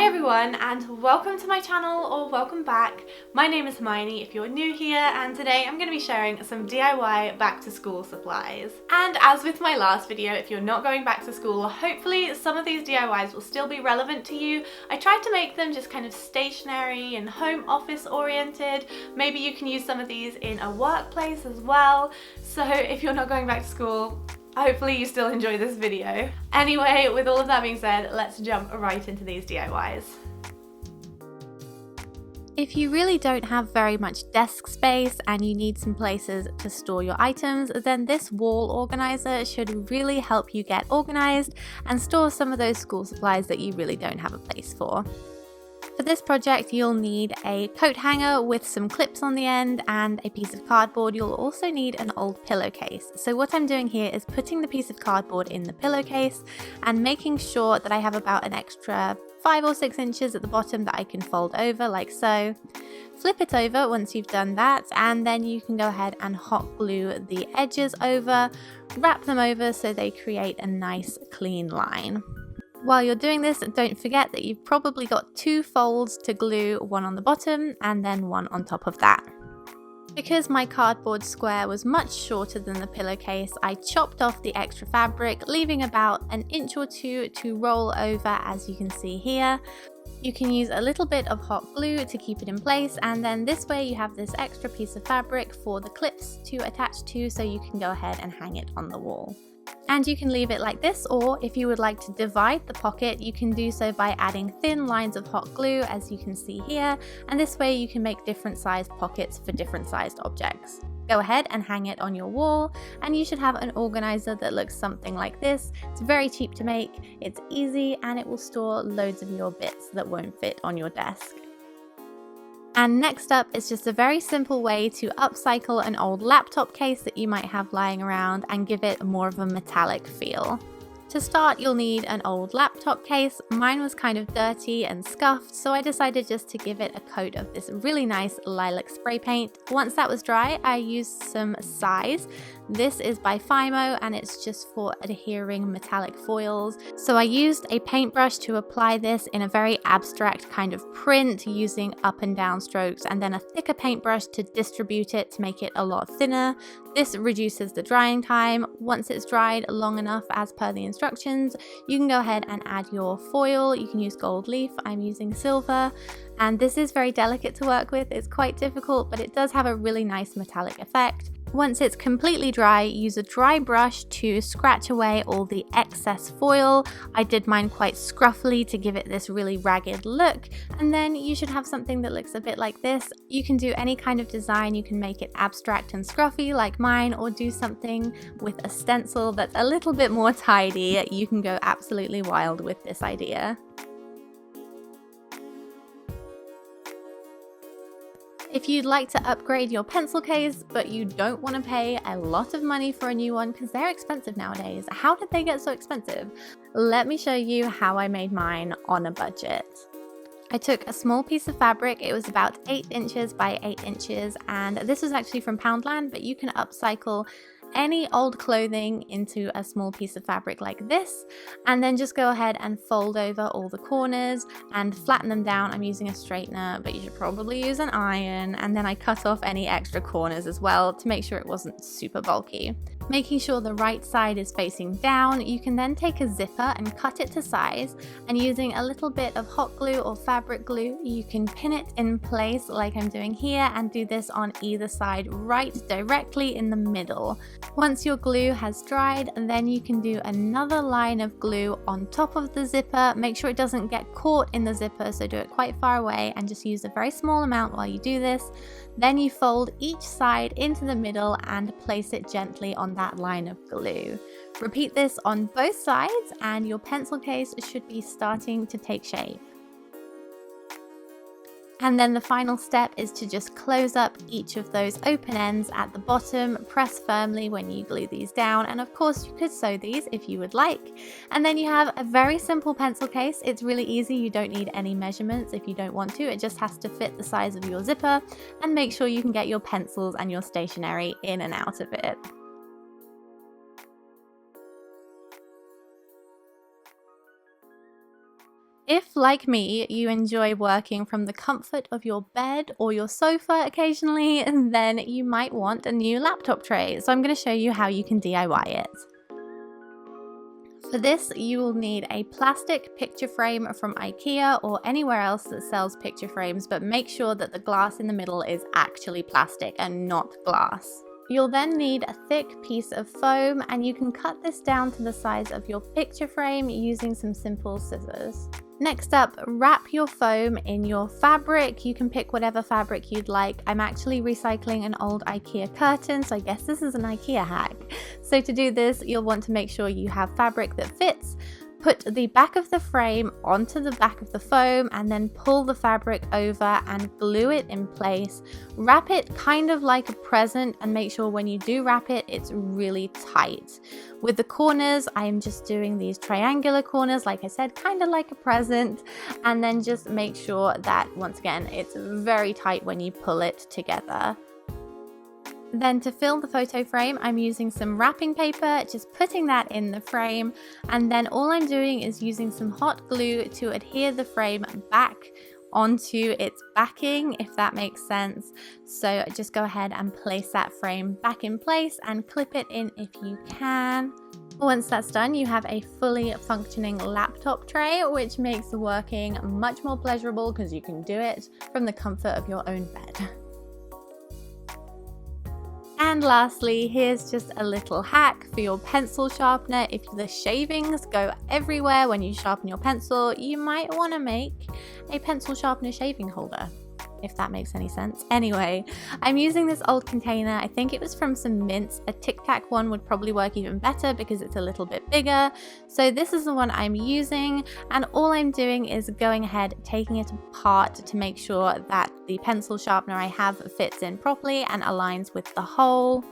everyone, and welcome to my channel, or welcome back. My name is Hermione if you're new here, and today I'm going to be sharing some DIY back to school supplies. And as with my last video, if you're not going back to school, hopefully some of these DIYs will still be relevant to you. I tried to make them just kind of stationary and home office oriented. Maybe you can use some of these in a workplace as well. So if you're not going back to school, hopefully you still enjoy this video. Anyway, with all of that being said, let's jump right into these DIYs. If you really don't have very much desk space and you need some places to store your items, then this wall organizer should really help you get organized and store some of those school supplies that you really don't have a place for. For this project, you'll need a coat hanger with some clips on the end and a piece of cardboard. You'll also need an old pillowcase. So what I'm doing here is putting the piece of cardboard in the pillowcase and making sure that I have about an extra 5 or 6 inches at the bottom that I can fold over like so. Flip it over once you've done that, and then you can go ahead and hot glue the edges over, wrap them over so they create a nice clean line. While you're doing this, don't forget that you've probably got 2 folds to glue, one on the bottom and then one on top of that. Because my cardboard square was much shorter than the pillowcase, I chopped off the extra fabric, leaving about an inch or 2 to roll over, as you can see here. You can use a little bit of hot glue to keep it in place, and then this way you have this extra piece of fabric for the clips to attach to, so you can go ahead and hang it on the wall. And you can leave it like this, or if you would like to divide the pocket, you can do so by adding thin lines of hot glue, as you can see here, and this way you can make different sized pockets for different sized objects. Go ahead and hang it on your wall, and you should have an organizer that looks something like this. It's very cheap to make, it's easy, and it will store loads of your bits that won't fit on your desk. And next up is just a very simple way to upcycle an old laptop case that you might have lying around and give it more of a metallic feel. To start, you'll need an old laptop case. Mine was kind of dirty and scuffed, so I decided just to give it a coat of this really nice lilac spray paint. Once that was dry, I used some size. This is by Fimo, and it's just for adhering metallic foils. So I used a paintbrush to apply this in a very abstract kind of print, using up and down strokes, and then a thicker paintbrush to distribute it to make it a lot thinner. This reduces the drying time. Once it's dried long enough as per the instructions, you can go ahead and add your foil. You can use gold leaf, I'm using silver, and this is very delicate to work with. It's quite difficult, but it does have a really nice metallic effect. Once it's completely dry, use a dry brush to scratch away all the excess foil. I did mine quite scruffily to give it this really ragged look, and then you should have something that looks a bit like this. You can do any kind of design. You can make it abstract and scruffy like mine, or do something with a stencil that's a little bit more tidy. You can go absolutely wild with this idea. If you'd like to upgrade your pencil case, but you don't want to pay a lot of money for a new one because they're expensive nowadays. How did they get so expensive? Let me show you how I made mine on a budget. I took a small piece of fabric. It was about 8 inches by 8 inches, and this was actually from Poundland, but you can upcycle any old clothing into a small piece of fabric like this, and then just go ahead and fold over all the corners and flatten them down. I'm using a straightener, but you should probably use an iron, and then I cut off any extra corners as well to make sure it wasn't super bulky. Making sure the right side is facing down, you can then take a zipper and cut it to size, and using a little bit of hot glue or fabric glue, you can pin it in place like I'm doing here, and do this on either side, right directly in the middle. Once your glue has dried, then you can do another line of glue on top of the zipper. Make sure it doesn't get caught in the zipper, so do it quite far away and just use a very small amount while you do this. Then you fold each side into the middle and place it gently on that line of glue. Repeat this on both sides, and your pencil case should be starting to take shape. And then the final step is to just close up each of those open ends at the bottom. Press firmly when you glue these down, and of course you could sew these if you would like. And then you have a very simple pencil case. It's really easy. You don't need any measurements if you don't want to. It just has to fit the size of your zipper, and make sure you can get your pencils and your stationery in and out of it. If, like me, you enjoy working from the comfort of your bed or your sofa occasionally, then you might want a new laptop tray. So I'm going to show you how you can DIY it. For this, you will need a plastic picture frame from IKEA or anywhere else that sells picture frames, but make sure that the glass in the middle is actually plastic and not glass. You'll then need a thick piece of foam, and you can cut this down to the size of your picture frame using some simple scissors. Next up, wrap your foam in your fabric. You can pick whatever fabric you'd like. I'm actually recycling an old IKEA curtain, so I guess this is an IKEA hack. So to do this, you'll want to make sure you have fabric that fits. Put the back of the frame onto the back of the foam and then pull the fabric over and glue it in place. Wrap it kind of like a present and make sure when you do wrap it, it's really tight. With the corners, I'm just doing these triangular corners, like I said, kind of like a present, and then just make sure that, once again, it's very tight when you pull it together. Then to fill the photo frame, I'm using some wrapping paper, just putting that in the frame, and then all I'm doing is using some hot glue to adhere the frame back onto its backing, if that makes sense. So just go ahead and place that frame back in place and clip it in if you can. Once that's done, you have a fully functioning laptop tray, which makes working much more pleasurable because you can do it from the comfort of your own bed. And lastly, here's just a little hack for your pencil sharpener. If the shavings go everywhere when you sharpen your pencil, you might want to make a pencil sharpener shaving holder, if that makes any sense. Anyway, I'm using this old container. I think it was from some mints. A Tic Tac one would probably work even better because it's a little bit bigger. So this is the one I'm using, and all I'm doing is going ahead, taking it apart to make sure that the pencil sharpener I have fits in properly and aligns with the hole.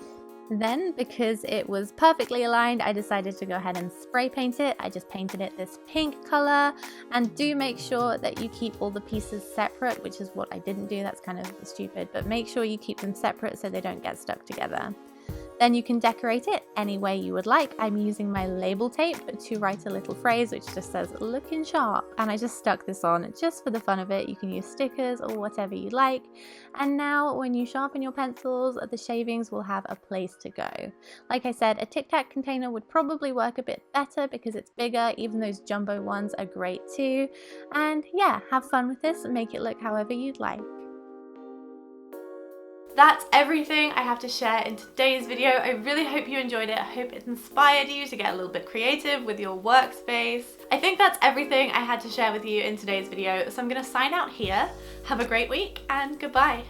Then, because it was perfectly aligned, I decided to go ahead and spray paint it. I just painted it this pink color, and do make sure that you keep all the pieces separate, which is what I didn't do. That's kind of stupid, but make sure you keep them separate so they don't get stuck together. Then you can decorate it any way you would like. I'm using my label tape to write a little phrase which just says "looking sharp," and I just stuck this on just for the fun of it. You can use stickers or whatever you like. And now when you sharpen your pencils, the shavings will have a place to go. Like I said, a Tic Tac container would probably work a bit better because it's bigger. Even those jumbo ones are great too. And yeah, have fun with this and make it look however you'd like. That's everything I have to share in today's video. I really hope you enjoyed it. I hope it inspired you to get a little bit creative with your workspace. I think that's everything I had to share with you in today's video, so I'm gonna sign out here. Have a great week and goodbye.